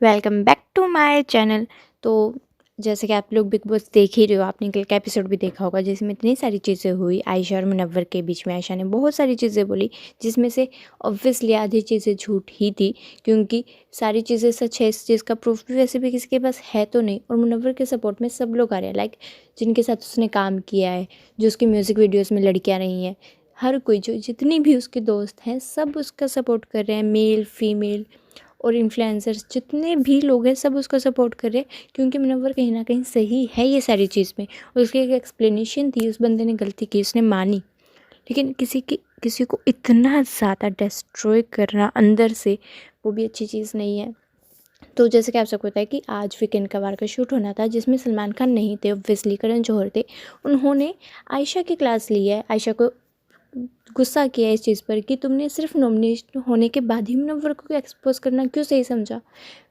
Welcome back to my channel. तो जैसे कि आप लोग बिग बॉस देख ही रहे हो, आपने कल का एपिसोड भी देखा होगा जिसमें इतनी सारी चीज़ें हुई आयशा और मुनव्वर के बीच में। आयशा ने बहुत सारी चीज़ें बोली जिसमें से ऑब्वियसली आधी चीज़ें झूठ ही थी, क्योंकि सारी चीज़ें सच है। इस चीज़ का प्रूफ भी वैसे भी किसी के पास है तो नहीं। और मुनव्वर के सपोर्ट में सब लोग आ रहे हैं, लाइक जिनके साथ उसने काम किया है, जो उसकी म्यूज़िक वीडियोज़ में लड़कियाँ रही हैं, हर कोई जो जितनी भी उसके दोस्त हैं सब उसका सपोर्ट कर रहे हैं। मेल फीमेल और इन्फ्लुएंसर्स जितने भी लोग हैं सब उसका सपोर्ट कर रहे हैं, क्योंकि मुनव्वर कहीं ना कहीं सही है ये सारी चीज़ में। और उसकी एक एक्सप्लेनेशन थी, उस बंदे ने गलती की, उसने मानी। लेकिन किसी को इतना ज़्यादा डिस्ट्रॉय करना अंदर से, वो भी अच्छी चीज़ नहीं है। तो जैसे कि आप सबको पता है कि आज वीकेंड का वार का शूट होना था, जिसमें सलमान खान नहीं थे, ऑब्वियसली करण जौहर थे। उन्होंने आयशा की क्लास ली है, आयशा को गुस्सा किया इस चीज़ पर कि तुमने सिर्फ नॉमिनेशन होने के बाद ही मुनव्वर को एक्सपोज करना क्यों सही समझा।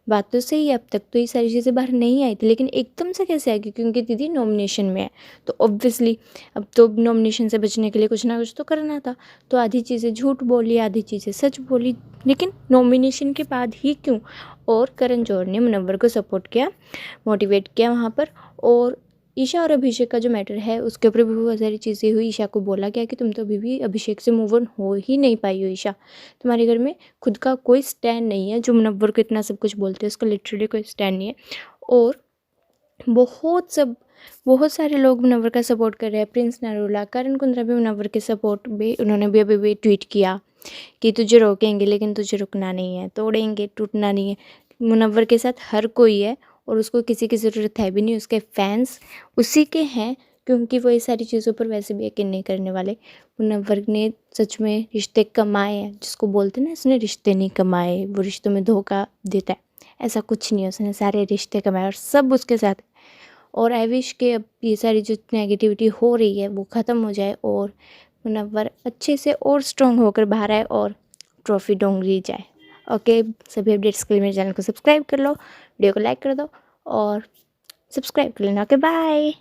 बात तो सही है, अब तक तो ये सारी चीज़ें बाहर नहीं आई थी, लेकिन एकदम से कैसे आएगी, क्योंकि दीदी नॉमिनेशन में है। तो ऑब्वियसली अब तो नॉमिनेशन से बचने के लिए कुछ ना कुछ तो करना था। तो आधी चीज़ें झूठ बोली, आधी चीज़ें सच बोली, लेकिन नॉमिनेशन के बाद ही क्यों। और करण जौहर ने मुनव्वर को सपोर्ट किया, मोटिवेट किया वहाँ पर। और ईशा और अभिषेक का जो मैटर है उसके ऊपर भी बहुत सारी चीज़ें हुई। ईशा को बोला गया कि तुम तो अभी भी अभिषेक से मूव ऑन हो ही नहीं पाई हो ईशा, तुम्हारे घर में खुद का कोई स्टैंड नहीं है। जो मुनव्वर को इतना सब कुछ बोलते हैं उसका लिटरली कोई स्टैंड नहीं है। और बहुत सारे लोग मुनव्वर का सपोर्ट कर रहे हैं। प्रिंस नरूला, करण कुंद्रा भी मुनव्वर के सपोर्ट में, उन्होंने भी अभी ट्वीट किया कि तुझे रोकेंगे लेकिन तुझे रुकना नहीं है, तोड़ेंगे टूटना नहीं है। मुनव्वर के साथ हर कोई है और उसको किसी की ज़रूरत है भी नहीं, उसके फैंस उसी के हैं, क्योंकि वो ये सारी चीज़ों पर वैसे भी यकीन नहीं करने वाले। मुनव्वर ने सच में रिश्ते कमाए हैं, जिसको बोलते हैं ना इसने रिश्ते नहीं कमाए, वो रिश्तों में धोखा देता है, ऐसा कुछ नहीं है। उसने सारे रिश्ते कमाए और सब उसके साथ। और आई विश के अब ये सारी जो नेगेटिविटी हो रही है वो ख़त्म हो जाए और मुनव्वर अच्छे से और स्ट्रॉन्ग होकर बाहर आए और ट्रॉफी डोंगरी जाए। ओके, सभी अपडेट्स के लिए मेरे चैनल को सब्सक्राइब कर लो, वीडियो को लाइक कर दो और सब्सक्राइब कर लेना। Okay, bye.